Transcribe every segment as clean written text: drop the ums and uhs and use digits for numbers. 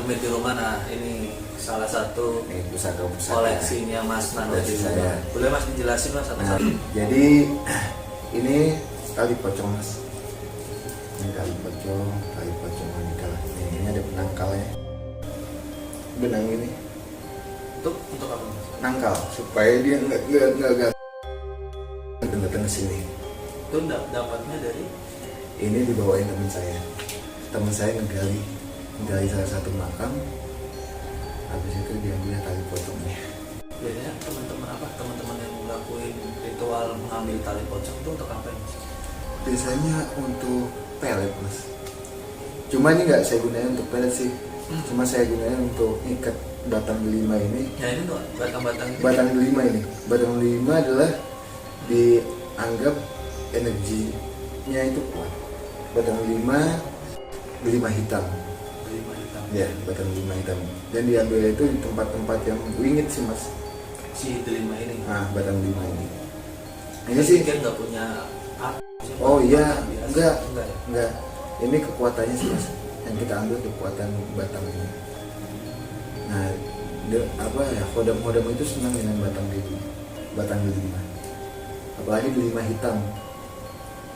ngemit di rumah. Nah ini salah satu pusaka koleksinya Mas Nando di saya. Boleh Mas dijelasin Mas satu-satu? Jadi ini tali pocong Mas. Ini tali pocong wanita. Ini ada penangkalnya. Benang ini. Untuk apa Mas? Nangkal supaya dia nggak datang ke sini. Itu dapatnya dari? Ini dibawain teman saya. Teman saya ngegali salah satu makam. Habis itu diambil tali pocongnya. Biasanya teman-teman yang ngelakuin ritual mengambil tali pocong itu untuk apa ya Mas? Biasanya untuk pelet Mas. Cuma ini nggak saya gunain untuk pelet sih. Cuma saya gunain untuk ikat batang delima ini. Ya ini tuh batang-batang ini. Batang delima ini. Batang delima adalah dianggap energinya itu kuat. Batang delima hitam. Ya, batang delima hitam. Dan diambil itu di tempat-tempat yang wingit sih Mas. Si delima ini. Nah, batang delima ini. Ini Saya sih pikir nggak punya apa? Oh iya, Enggak ya? enggak. Ini kekuatannya sih Mas. Yang kita ambil kekuatan batang ini. Nah, kodam-kodam itu senang dengan batang delima. Apalagi delima hitam.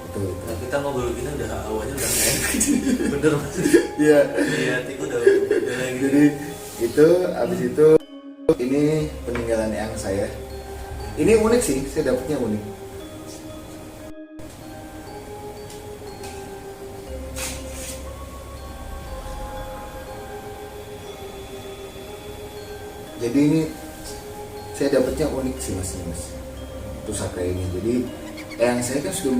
Itu. Nah, kita ngobrol gini udah awalnya udah nggak enak. Bener Mas. Iya. Iya, hatiku udah lagi. Jadi itu abis itu ini peninggalan eyang saya. Ini unik sih, saya dapetnya unik. Jadi ini saya dapetnya unik sih mas pusaka ini. Jadi eyang saya kan sudah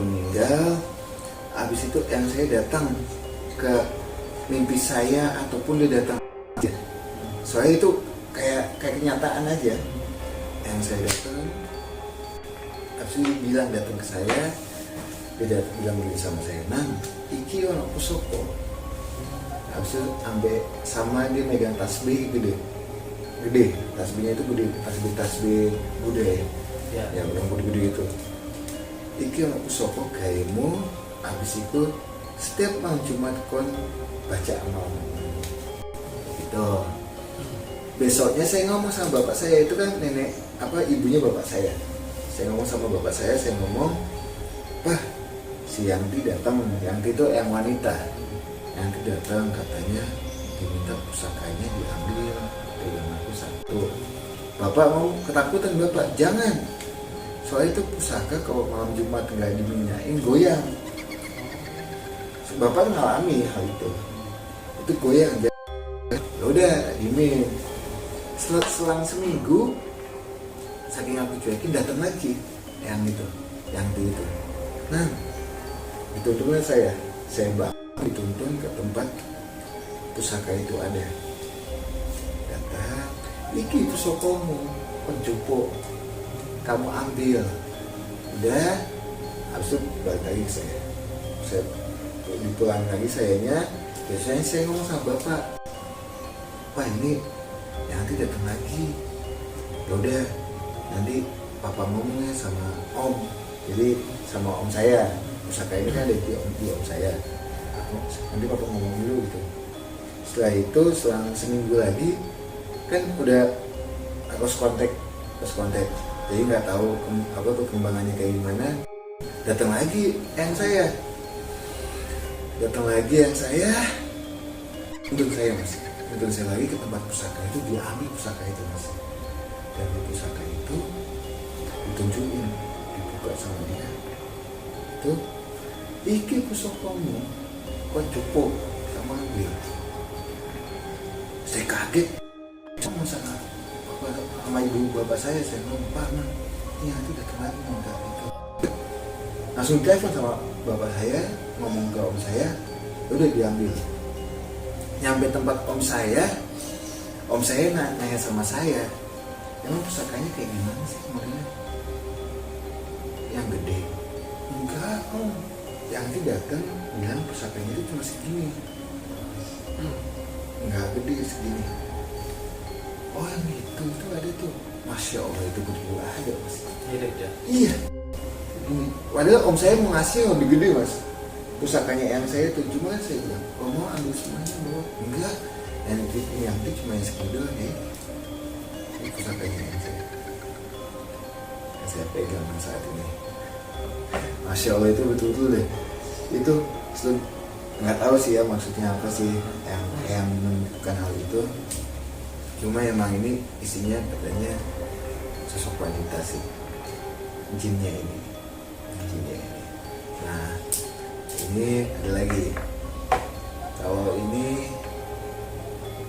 meninggal. Habis itu eyang saya datang ke mimpi saya ataupun dia datang aja. Soalnya itu kayak kenyataan aja. Eyang saya datang, habis itu dia datang ke saya, dia bilang gini sama saya, "Nang, iki ono pusaka." Habis itu ambil sama dia megang tasbih gede, tasbihnya itu gede, tasbih Buddha ya, yang gede itu. Iki ono pusaka gayemu. Habis itu setiap malam Jumat kon baca amal gitu. Besoknya saya ngomong sama bapak saya, itu kan ibunya bapak saya. Saya ngomong sama bapak saya ngomong, "Pak, si Yanti datang." Yanti itu yang wanita. Yanti datang, katanya diminta pusakanya diambil. Pegang aku satu. Bapak mau ketakutan bapak, "Jangan. Soalnya itu pusaka kalau malam Jumat nggak diminyain goyang." Bapak mengalami hal itu goyang aja. Ya udah dimin. Selang seminggu, saking aku cuekin datang lagi yang itu. Nah, itu teman saya bawa dituntun ke tempat pusaka itu ada. Datang, "Iki pusakamu, penjupuk, kamu ambil." Udah, habis itu balik lagi saya dipulang lagi sayanya. Biasanya saya ngomong sama bapak, "Pak, ini nanti datang lagi." Ya udah, nanti papa ngomongnya sama om. Jadi sama om saya, pusaka ini kan ada di om saya. Nanti papa ngomong dulu gitu. Setelah itu selang seminggu lagi kan udah harus kontak. Jadi nggak tahu perkembangannya kayak gimana. Datang lagi yang saya. Untuk saya lagi ke tempat pusaka itu, dia ambil pusaka itu mas. Dan di pusaka itu ditunjukin, dibuka sama dia. Itu, "Iki pusakamu, kau cukup sama ambil." Saya kaget. Cuma sama ibu bapak saya ngomong, "Pak, man, ini nanti datang lagi minta itu." Langsung telepon sama bapak saya, ngomong ke om saya, udah diambil. Nyampe tempat om saya nanya sama saya, "Emang pusakanya kayak gimana sih modelnya?" "Yang gede." "Enggak om, yang nanti datang bilang pusakanya itu cuma segini." "Enggak gede segini." "Oh yang itu ada tuh." Masya Allah, itu betul ada mas. Mirip ya? Iya. Padahal om saya mau ngasih yang lebih gede mas. pusakanya yang saya tuh, cuma saya bilang, oh mau ambil semuanya mau? Enggak, yang itu cuma yang segini doang ya. Ini pusakanya yang saya pegang saat ini. Masya Allah, itu betul-betul deh. Itu nggak tahu sih ya maksudnya apa sih yang menentukan hal itu. Cuma emang ini isinya katanya sosok wanita sih, jinnya ini. Nah ini ada lagi. Kalau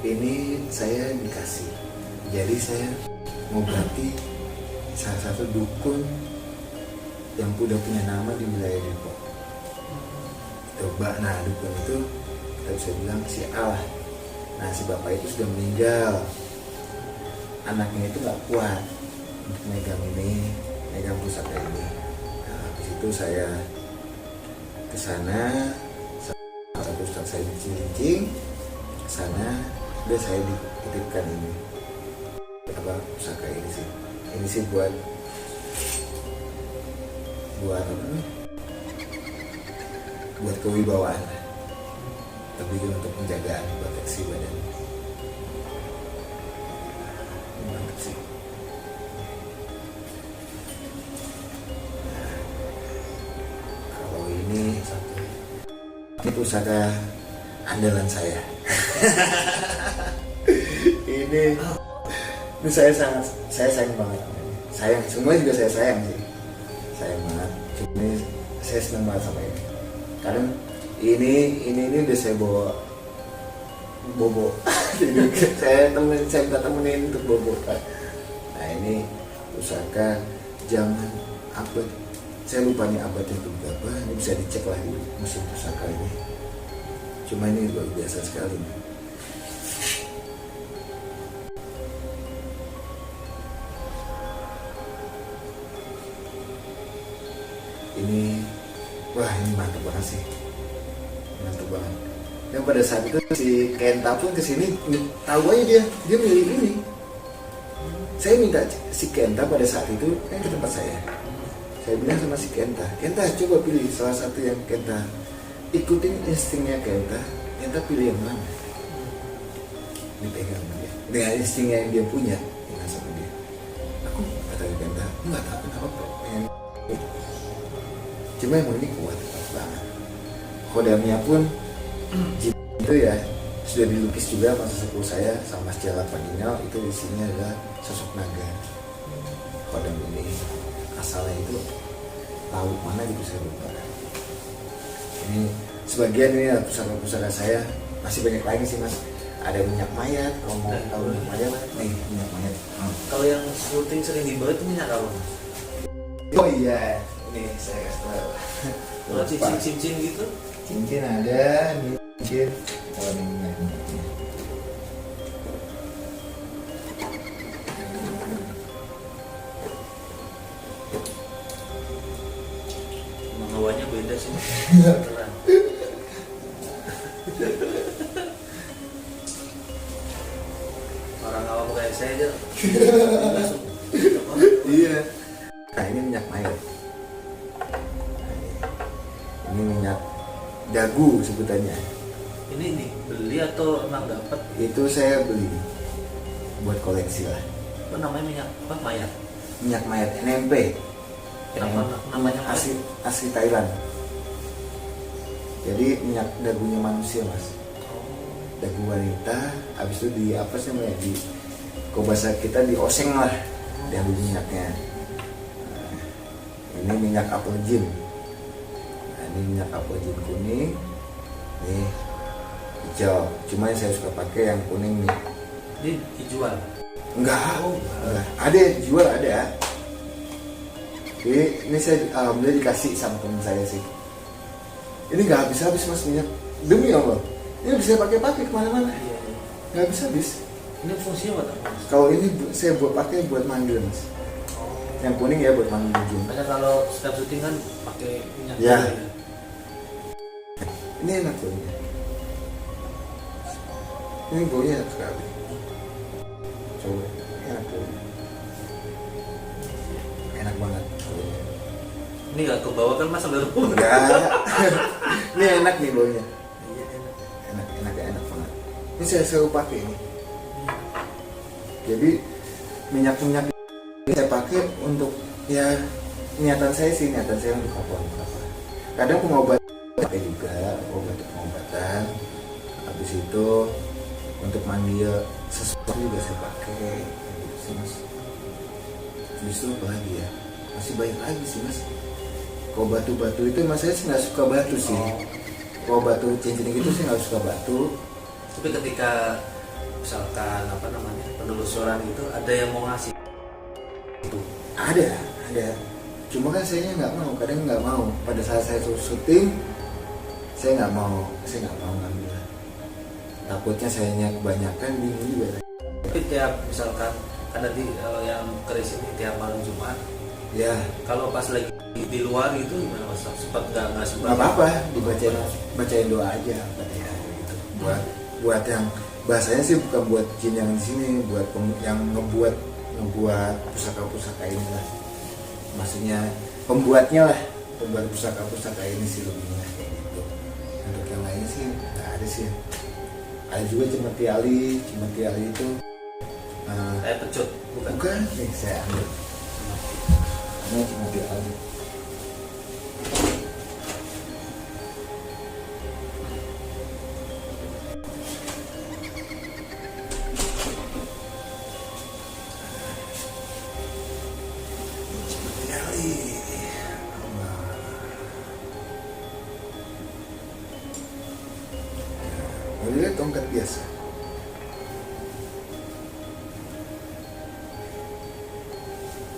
ini saya dikasih. Jadi saya mau berarti salah satu dukun yang udah punya nama di wilayah Depok. Coba, nah dukun itu kita bisa bilang si A lah. Nah si bapak itu sudah meninggal. Anaknya itu nggak kuat untuk megang pusaka ini. Nah, habis itu saya ke sana, satu ustaz saya cincin ke sana, udah saya dititipkan ini apa pusaka ini sih. Ini sih buat apa nih? Buat kewibawaan, tapi juga untuk penjagaan proteksi badan. Mantap sih. Nah, kalau ini pusaka andalan saya. ini saya sayang banget. Semua juga saya sayang sih. Sayang banget. Cuma saya senang banget sama ini. Karena ini udah saya bawa bobo. Jadi saya minta temenin untuk bobo. Nah ini pusaka zaman abad, saya lupa nih abadnya itu berapa. Ini bisa dicek lah di museum pusaka ini. Cuma ini luar biasa sekali. Ini wah, ini mantap banget sih, mantap banget. Dan pada saat itu si Kenta pun kesini, tahu aja dia milih ini. Saya minta si Kenta pada saat itu kan ke tempat saya. Saya bilang sama si Kenta coba pilih salah satu yang Kenta ikutin instingnya Kenta pilih yang mana. Dipegang dia dengan instingnya yang dia punya, dengan sama dia. Aku kata Kenta, nggak tahu kenapa pengen. Cuma yang ini kuat banget. Kodamnya pun itu ya sudah dilukis juga masa sepuh saya sama Mas Jala Panginal. Itu isinya adalah sosok naga. Kodam ini asalnya itu tahu mana gitu saya lupa. Ini sebagian ini pusaka-pusaka saya, masih banyak lagi sih Mas. Ada minyak mayat, kalau mau tahu minyak mayat nih, minyak mayat. Kalau yang syuting sering dibawa itu minyak apa Mas? Oh iya, ini saya kasih tahu. Kalau cincin gitu? Cincin ada, ini cincin. Kalau ini minyaknya. Emang hawanya beda sih. Keren. Orang awam kayak saya aja. Iya. Nah ini minyak mayat. Ini minyak dagu sebutannya. Ini dibeli atau emang dapat? Itu saya beli buat koleksi lah. Apa namanya minyak apa mayat? Minyak mayat NMP. Namanya asli Thailand. Jadi minyak dagunya manusia Mas. Dagu wanita. Habis itu di apa sih namanya, di kalau bahasa kita dioseng lah dagu minyaknya. Ini minyak apel jin. Nah, ini minyak apel jin kuning. Ini hijau. Cuma yang saya suka pakai yang kuning nih. Ini dijual? Enggak. Ada jual ada. Ini saya alhamdulillah dikasih sama teman saya sih. Ini nggak habis-habis Mas minyak. Demi Allah. Ini bisa pakai kemana-mana. Iya. Nggak habis-habis. Ini fungsinya buat apa? Kalau ini saya pakai buat manggil Mas. Yang kuning ya buat manggil jin. Karena kalau setiap syuting kan pakai minyak Ya. ya. Ini enak baunya. Ini baunya enak sekali. Coba, enak baunya. Enak banget baunya. Ini nggak kebawa kan mas sampai rumah? Enggak. Ini enak nih baunya. Iya enak. Enak banget. Ini saya selalu pakai ini. Jadi minyak-minyak ini saya pakai untuk ya niatan saya untuk apa? Kadang pengobatan pakai juga, pengobatan. Habis itu untuk manggil sesuatu juga saya pakai. Gitu sih mas. Justru apa lagi ya? Masih banyak lagi sih mas. Kalau batu-batu itu mas saya sih nggak suka batu sih. Kalau batu cincin gitu sih nggak suka batu. Tapi ketika misalkan apa namanya penelusuran itu ada yang mau ngasih itu Ada. Cuma kan saya nggak mau, kadang nggak mau. Pada saat saya syuting, saya nggak mau ngambil. Takutnya sayanya kebanyakan bingung juga. tapi tiap misalkan kan nanti yang keris ini tiap malam Jumat Ya, kalau pas lagi di luar itu gimana mas? Sempat nggak sempat? nggak apa-apa, bacain doa aja, ya, gitu. Buat yang bahasanya sih bukan buat jin yang di sini, buat yang ngebuat pusaka-pusaka ini lah. Maksudnya pembuat pusaka-pusaka ini sih lebihnya kayak gitu. Untuk yang lain sih nggak ada sih. Ada juga Cimeti Ali itu Kayak pecut bukan nih saya ambil. Ini Cimeti Ali. Cimeti Ali. Ini tongkat biasa.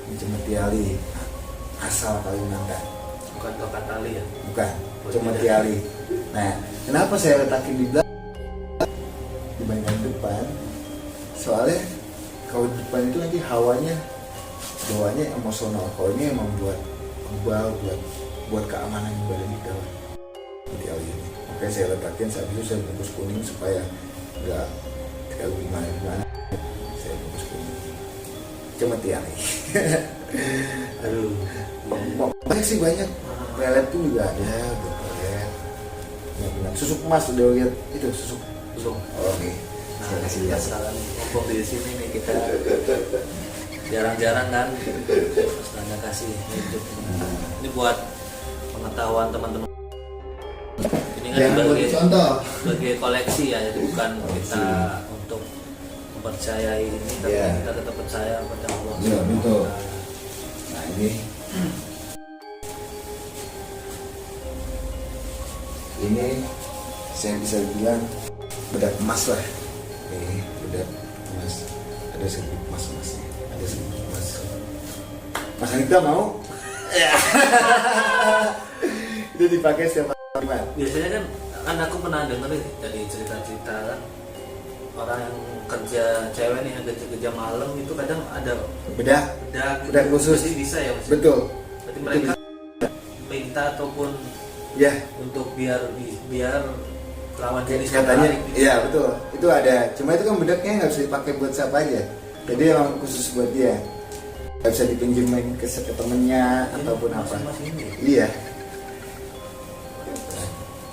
Ini Cimeti Ali asal Kalimantan. bukan tongkat tali ya? Bukan, Oh, Cimeti tidak. Ali. Nah, kenapa saya letakin di belakang dibandingkan depan? Soalnya kalau di depan itu nanti hawanya bawahnya emosional. Kalau ini emang buat kebal, buat keamanan badan kita. Cimeti Ali ini. Makanya saya letakin saat itu saya bungkus kuning supaya nggak terlalu gimana. Saya bungkus kuning. Cimeti Ali. Aduh. Banyak sih banyak. Pelet tuh juga ada, buat pelet. Benar. Susuk emas udah lihat itu susuk. Belum. Oh, oke. Nah, Saya kasih kita lihat. sekarang ngumpul di sini nih kita jarang-jarang kan terus tanya kasih YouTube. Ini buat pengetahuan teman-teman. Ini kan Jangan buat sebagai contoh. koleksi ya, jadi bukan kita untuk mempercayai ini, tapi Iya. kita tetap percaya pada Allah. Iya, betul. Nah ini saya bisa bilang bedak emas lah. Ini bedak emas. Ada sedikit emasnya. Ada sedikit emas. Mas Anita mau? Ya. Itu dipakai setiap hari. Biasanya kan aku pernah dengar nih dari cerita-cerita kan orang yang kerja cewek nih yang kerja malam itu kadang ada Bedak. bedak Bedak khusus. Jadi bisa ya mas? Betul. Berarti mereka minta ataupun Ya. untuk biar lawan jenis Katanya, tertarik gitu. iya betul. Itu ada. Cuma itu kan bedaknya nggak bisa dipakai buat siapa aja. Jadi emang khusus buat dia. Nggak bisa dipinjemin ke temennya ataupun apa. Mas ini. Iya.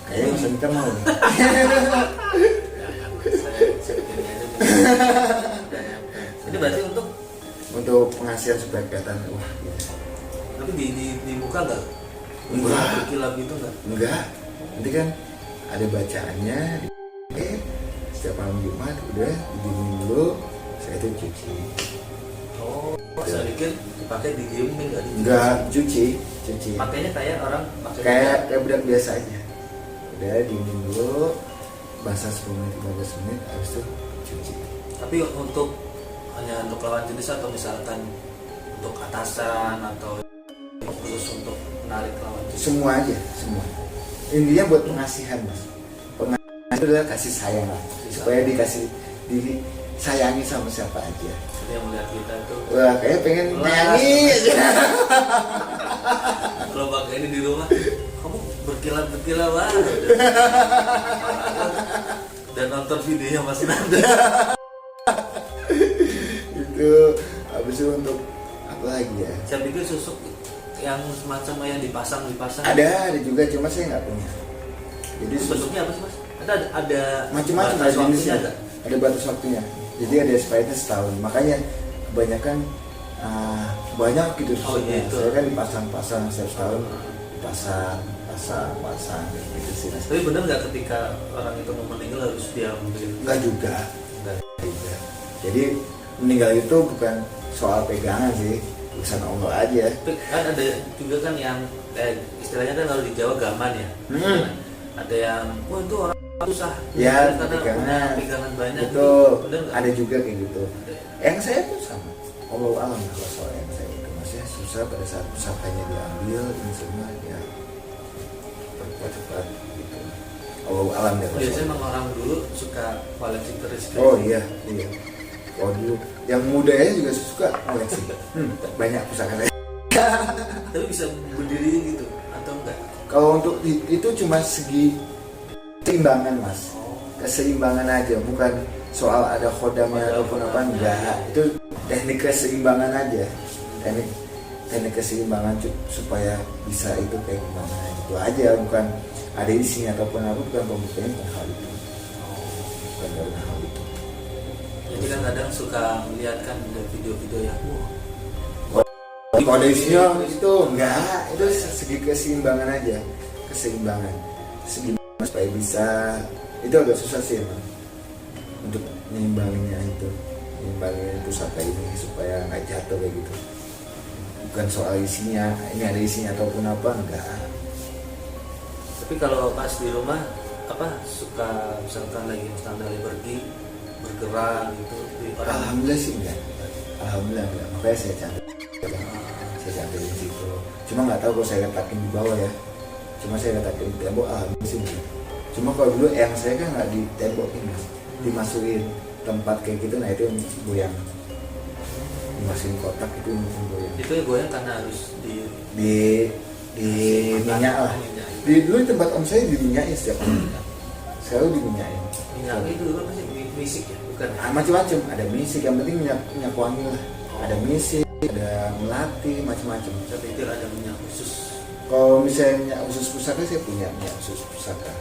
Kayaknya Mas Anita mau. nih. Saya bikinnya aja. Ini berarti Untuk pengasihan supaya kelihatan wah gitu. tapi di muka nggak? Enggak. Berkilap gitu nggak? Enggak. Nanti kan ada bacaannya. Setiap malam Jumat udah didiemin dulu. Saya itu cuci. Oh, saya pikir dipakai didiemin nggak? Enggak, cuci. Pakainya kayak orang pakai Kayak bedak biasa aja. Udah dingin dulu, basah 10 menit 15 menit, habis itu cuci. Tapi untuk hanya untuk lawan jenis atau misalkan untuk atasan atau khusus untuk menarik lawan jenis? Semua aja, semua. Intinya buat pengasihan mas. Pengasihan itu adalah kasih sayang lah, supaya disayangi sama siapa aja. Jadi yang melihat kita itu Wah, kayak pengen Wah. nyanyi. kalau pakai ini di rumah, kamu berkilau lah. Dan nonton videonya Mas Nanda. Itu habis itu untuk apa lagi ya? Saya pikir susuk yang semacam yang dipasang ada juga, cuma saya nggak punya. Jadi itu bentuknya apa sih mas? Ada macam-macam batas ada jenisnya, waktunya nggak? ada batas waktunya. Jadi ada expirednya setahun, makanya kebanyakan banyak gitu. Oh, iya, itu. Saya kan dipasang-pasang setiap tahun, pasang gitu sih mas. Tapi benar nggak ketika orang itu mau meninggal harus dia ambil? Enggak juga. Nggak. Jadi meninggal itu bukan soal pegangan sih, urusan Allah aja. Tapi kan ada juga kan yang istilahnya kan kalau di Jawa gaman ya. Ada yang wah itu orang susah Ya, karena pegangan banyak. Itu Bener nggak? ada juga kayak gitu. Yang saya pun sama. Allah alam kalau soal yang saya itu maksudnya susah pada saat pusakanya diambil ini semua ya cepat gitu. Allah alam deh. Biasanya memang orang dulu suka koleksi keris. Oh iya. Oh dulu yang mudanya juga suka koleksi. Banyak pusaka saya. Tapi bisa berdiri gitu atau enggak? Kalau untuk itu cuma segi keseimbangan mas, keseimbangan aja, bukan soal ada khodamnya ataupun apa, enggak. Itu teknik keseimbangan aja, teknik keseimbangan supaya bisa itu kayak gimana itu aja, bukan ada isinya ataupun apa, bukan pembuktian bukan hal itu, bukan karena hal itu. Jadi kan kadang suka melihat kan video-video yang Kalau ada isinya itu enggak, itu segi keseimbangan aja, keseimbangan segi supaya bisa, itu agak susah sih emang untuk menyimbanginya itu, menyimbangi pusaka ini supaya nggak jatuh kayak gitu. Bukan soal isinya, ini ada isinya ataupun apa, enggak. Tapi kalau pas di rumah apa suka misalkan lagi pergi bergerak gitu di orang Alhamdulillah sih enggak, alhamdulillah enggak. Makanya saya cantik di situ. Cuma nggak tahu kalau saya letakin di bawah ya. Cuma saya letakin di tembok, alhamdulillah sih enggak. Cuma kalau dulu yang saya kan nggak di tembokin mas, dimasukin tempat kayak gitu, nah itu yang goyang, dimasukin kotak itu yang goyang. itu goyang karena harus di minyak lah. Di dulu tempat om saya diminyakin setiap hari, selalu diminyakin. minyak itu apa sih misik ya bukan? Macam-macam, ada misik, yang penting minyak wangi lah. Ada misik, ada melati, macam-macam. Saya pikir ada minyak khusus. Kalau misalnya minyak khusus pusaka, saya punya minyak khusus pusaka.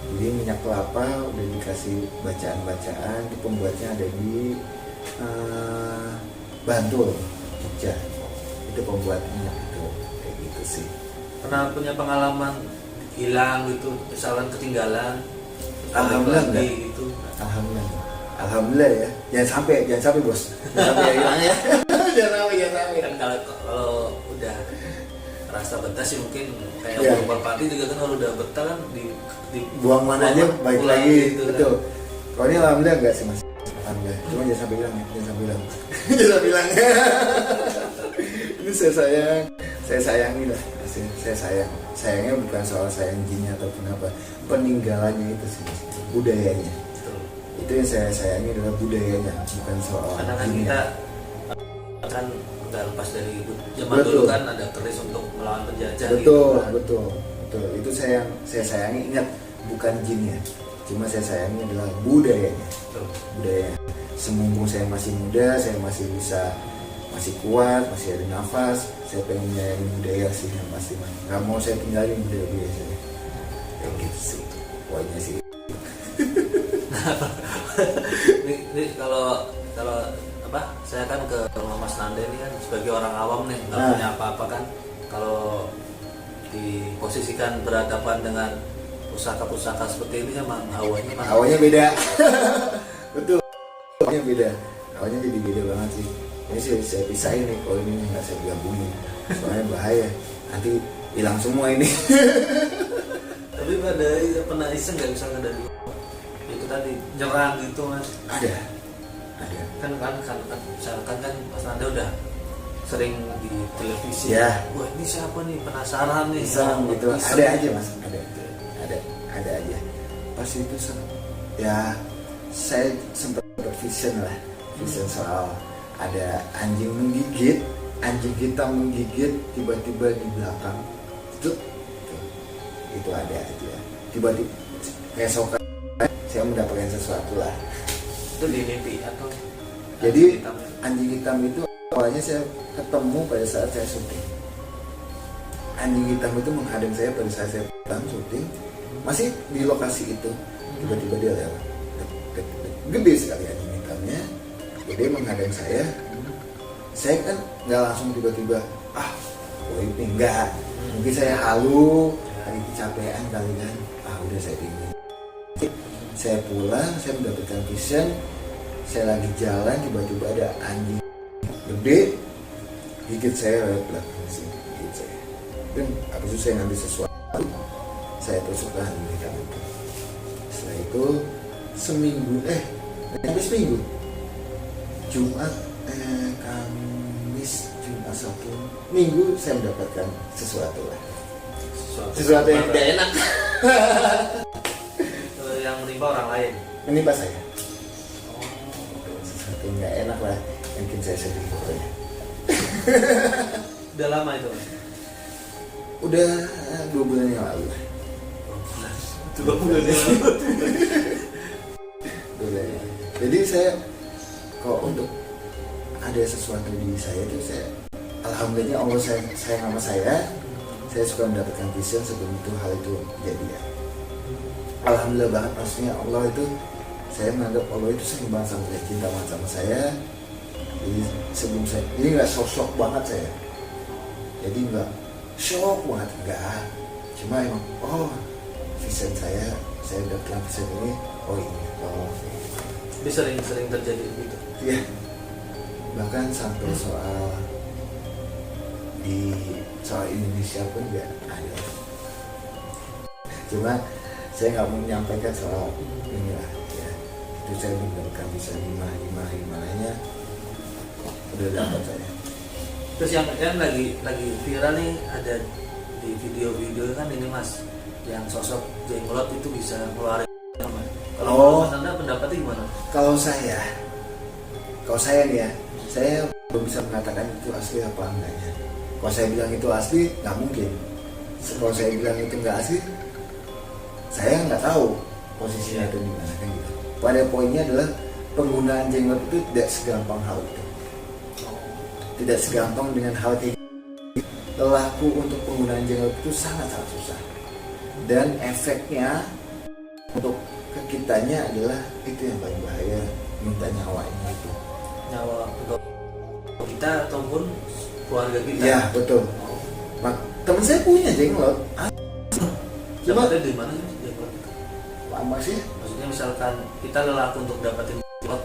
Jadi minyak kelapa udah dikasih bacaan-bacaan, di pembuatnya ada di Bantul, Jogja. Itu pembuat minyak itu, kayak gitu sih. Pernah punya pengalaman hilang gitu, kesalahan ketinggalan? Alhamdulillah lagi enggak. gitu. Alhamdulillah ya. Jangan sampai bos. Jangan sampai hilang ya. Jangan sampai. Kan kalau udah rasa betah sih mungkin kayak Iya. merpati juga kan kalau udah betah kan di Buang mana aja baik pulang lagi. gitu kan. Betul. Kalau ini alhamdulillah enggak sih mas. Alhamdulillah. Cuma jangan sampai hilang ya. Jangan sampai hilang. Jangan sampai hilang. Ini saya sayangi lah. Saya sayangnya bukan soal sayang jinnya ataupun apa, peninggalannya itu sih, budayanya. Betul. Itu yang saya sayangi adalah budayanya, bukan soal Karena kan jinnya. kita kan nggak lepas dari zaman Betul. dulu kan ada keris untuk melawan penjajah Betul, gitu kan. betul. Itu saya sayangi, ingat bukan jinnya, cuma saya sayangi adalah budayanya. Betul. Budaya. Semumpung saya masih muda, saya masih kuat, masih ada nafas, saya pengen menyayangi budaya sih yang pasti mah. Nggak mau saya tinggalin budaya saya. Kayak gitu sih. Pokoknya sih. ini kalau apa? Saya kan ke rumah Mas Nanda ini kan sebagai orang awam nih, nggak punya apa-apa kan. Kalau diposisikan berhadapan dengan pusaka-pusaka seperti ini emang Awalnya beda. Betul. Awalnya beda. Awalnya jadi beda banget sih. Ini sih saya pisahin nih, kalau ini nggak saya gabungin. Soalnya bahaya. Nanti hilang semua ini. Tapi pernah iseng nggak misalnya dari itu tadi nyerang gitu mas? Ada. Kan misalkan kan Mas Nanda udah sering di televisi. Ya. Wah ini siapa nih, penasaran nih. Iseng gitu. Iseng. Ada aja mas. Ada aja. Pas itu ya saya sempat bervision lah. Vision soal ada anjing menggigit, anjing hitam menggigit tiba-tiba di belakang. Itu ada aja. Tiba-tiba keesokan saya mendapatkan sesuatu lah. Itu di mimpi atau Jadi hitam? anjing hitam itu awalnya saya ketemu pada saat saya syuting. anjing hitam itu menghadang saya pada saat saya pulang syuting, masih di lokasi itu. Tiba-tiba dia lewat, gede sekali anjing hitamnya, gede menghadang saya. Saya kan nggak langsung tiba-tiba ini enggak, mungkin saya halu, lagi kecapean kali kan, udah saya dingin. Saya pulang, saya mendapatkan vision, saya lagi jalan, tiba-tiba ada anjing gede gigit saya lewat belakang sini, gigit saya. Dan habis itu saya ngambil sesuatu, saya tusuklah anjing hitam itu. Setelah itu seminggu, sampai seminggu, Jumat, Kamis, Jumat, Sabtu, Minggu saya mendapatkan sesuatu lah. Sesuatu yang tidak enak. Yang menimpa orang lain. Menimpa saya. Sesuatu yang nggak enak lah, mungkin saya sedih pokoknya. Udah lama itu? Udah 2 bulan yang lalu lah. 2 bulan yang lalu. Jadi saya kalau untuk ada sesuatu di saya itu saya alhamdulillah Allah sayang sama saya suka mendapatkan vision sebelum itu hal itu jadi ya. Alhamdulillah banget, maksudnya Allah itu, saya menganggap Allah itu sayang banget sama saya, cinta banget sama saya. Jadi sebelum saya, jadi nggak shock banget saya, jadi nggak shock banget, enggak, cuma emang vision saya dapatkan vision ini, ini Tapi sering terjadi gitu. Iya. Bahkan sampai soal Indonesia pun nggak ada. Cuma saya nggak mau menyampaikan soal inilah ya. Itu saya mendapatkan bisa 5 lainnya udah dapat saya. Terus yang lagi viral nih ada di video-video kan ini Mas, yang sosok jenglot itu bisa keluarin apa? Kalau Mas Anda pendapatnya gimana? Kalau saya nih ya, saya belum bisa mengatakan itu asli apa enggaknya. Kalau saya bilang itu asli, nggak mungkin. Kalau saya bilang itu nggak asli, saya nggak tahu posisinya itu di mana kan gitu. Pada poinnya adalah penggunaan jenglot itu tidak segampang hal itu. Tidak segampang dengan hal kayak gitu. Lelaku untuk penggunaan jenglot itu sangat susah. Dan efeknya untuk ke kitanya adalah itu yang paling bahaya, minta nyawanya itu. Nyawa kita ataupun keluarga kita. Iya betul. Teman saya punya jenglot. Cuma ada di mana sih jenglot? Lama sih. Maksudnya misalkan kita lelaku untuk dapatin jenglot.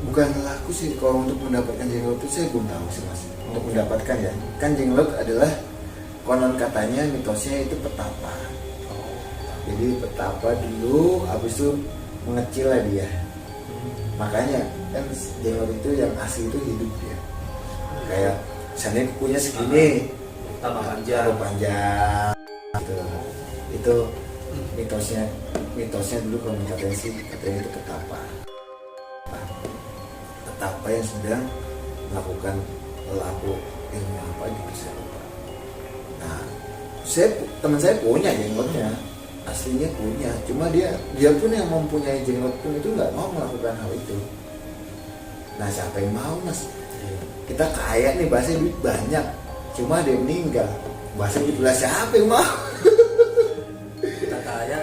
Bukan lelaku sih, kalau untuk mendapatkan jenglot itu saya belum tahu sih Mas. Untuk mendapatkan ya, kan jenglot adalah konon katanya mitosnya itu petapa. Jadi petapa dulu, habis itu mengecil lah dia. Makanya kan jenglot itu yang asli itu hidup ya. Kayak misalnya kukunya segini, tambah panjang. Gitu. Itu mitosnya dulu kalau katanya sih, katanya itu petapa. Petapa yang sedang melakukan lelaku ilmu apa gitu saya lupa. Nah, teman saya punya jenglotnya, aslinya punya, cuma dia pun yang mempunyai jenglot pun itu nggak mau melakukan hal itu. Nah, siapa yang mau Mas? Kita kaya nih, bahasa duit banyak, cuma dia meninggal, bahasa duit belas siapa yang mau? Kita kaya,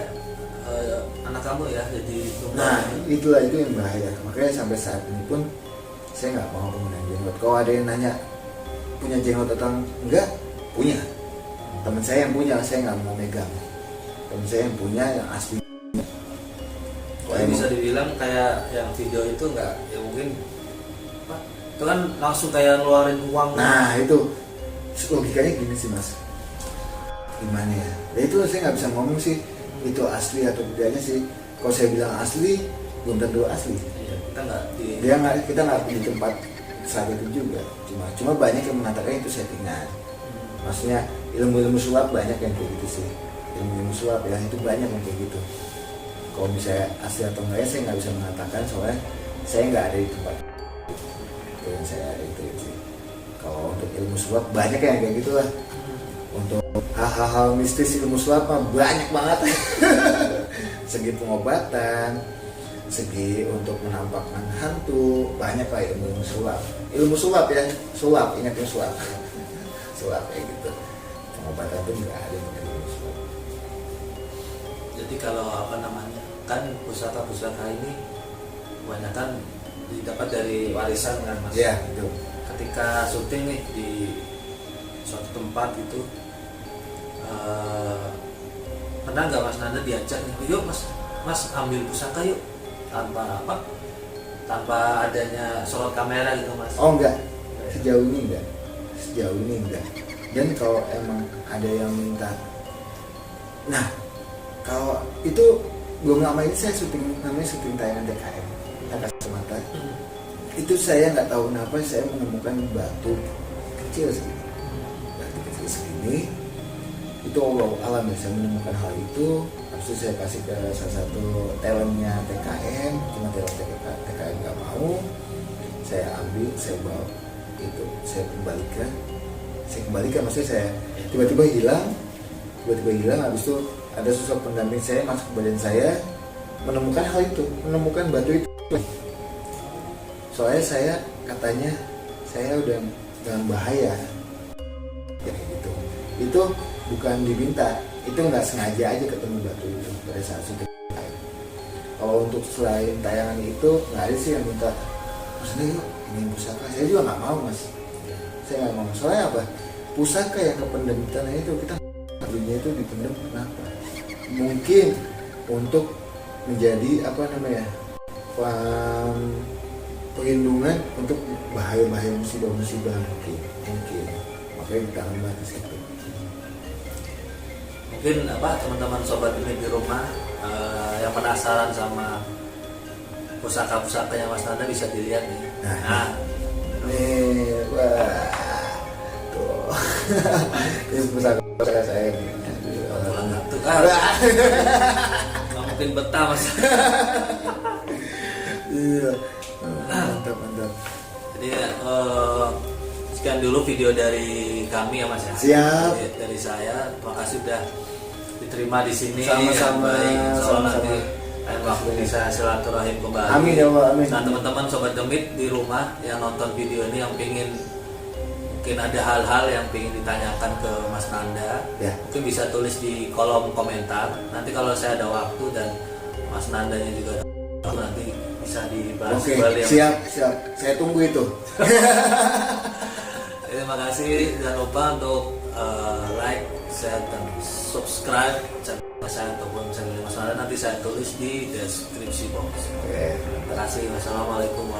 anak kamu ya jadi tumbal. Nah, itulah itu yang bahaya. Makanya sampai saat ini pun saya nggak mau penggunaan jenglot. Kalau ada yang nanya punya jenglot atau enggak, punya. Teman saya yang punya, saya nggak mau megang. Teman saya yang punya yang asli. Bisa dibilang kayak yang video itu nggak, ya mungkin itu kan langsung kayak ngeluarin uang. Nah itu logikanya gini sih Mas, gimana ya? Ya itu saya nggak bisa ngomong sih itu asli atau tidaknya sih. Kalau saya bilang asli, belum tentu asli. Iya, kita nggak di tempat saat itu juga. Cuma banyak yang mengatakan itu settingan. Maksudnya ilmu sulap banyak yang kayak gitu sih. Ilmu sulap ya itu banyak yang kayak gitu. Kalau misalnya asli atau enggak ya saya nggak bisa mengatakan, soalnya saya nggak ada di tempat itu yang saya itu sih. Kalau untuk ilmu sulap banyak yang kayak gitulah. Untuk hal-hal mistis ilmu sulap mah banyak banget. Segi pengobatan, segi untuk menampakkan hantu, banyak lah ilmu sulap. Ilmu sulap ya, sulap, ingat ya sulap. Sulap kayak gitu. pengobatan pun nggak ada yang pakai mikroskop. Jadi kalau apa namanya, kan pusaka-pusaka ini kebanyakan didapat dari warisan kan mas. Iya itu. Ketika syuting nih di suatu tempat itu, pernah nggak mas Nanda diajak nih, yuk mas ambil pusaka yuk, tanpa apa? Tanpa adanya sorot kamera gitu mas? Oh enggak, sejauh ini enggak. Dan kalau emang ada yang minta, nah kalau itu belum lama ini saya syuting, namanya syuting tayangan TKM Kacamata. Itu saya nggak tahu kenapa saya menemukan batu kecil segini. Itu alam ya, saya menemukan hal itu. Habis itu saya kasih ke salah satu talentnya TKM, cuma talent TKM nggak mau. Saya ambil, saya bawa itu, saya kembalikan, maksudnya saya tiba-tiba hilang. Habis itu ada sosok pendamping saya masuk ke badan saya, menemukan hal itu, menemukan batu itu. Soalnya saya katanya saya udah dalam bahaya, kayak gitu. Itu bukan diminta, itu nggak sengaja aja ketemu batu itu pada saat syuting. Kalau untuk selain tayangan itu nggak ada sih yang minta, maksudnya yuk ini pusaka. Saya juga nggak mau mas, saya nggak mau. Soalnya apa? Pusaka yang kependam tanah itu kita dunia itu dipendam kenapa? Mungkin untuk menjadi apa namanya, perlindungan untuk bahaya-bahaya musibah-musibah mungkin makanya ditambah ke situ. Mungkin apa teman-teman sobat ini di rumah yang penasaran sama pusaka-pusaka yang Mas Nanda bisa dilihat nih. Nah, nih, wah, tuh, ini pusaka saya nih. tuh nggak mungkin betah mas. Iya, mantap. Jadi sekian dulu video dari kami ya mas ya. Siap. Dari saya, terima kasih sudah diterima di sini. Sama-sama. Nanti lain waktu bisa silaturahim kembali. Amin ya Allah, amin. Nah teman-teman sobat Demit di rumah yang nonton video ini, yang mungkin ada hal-hal yang ingin ditanyakan ke Mas Nanda, ya. Mungkin bisa tulis di kolom komentar. Nanti kalau saya ada waktu dan Mas Nandanya juga ada waktu, nanti bisa dibahas kembali. Siap. Saya tunggu itu. Terima kasih. Jangan lupa untuk like, share, dan subscribe channel saya ataupun channel Mas Nanda. Nanti saya tulis di deskripsi box. Oke. Terima kasih. Wassalamualaikum warahmatullahi wabarakatuh.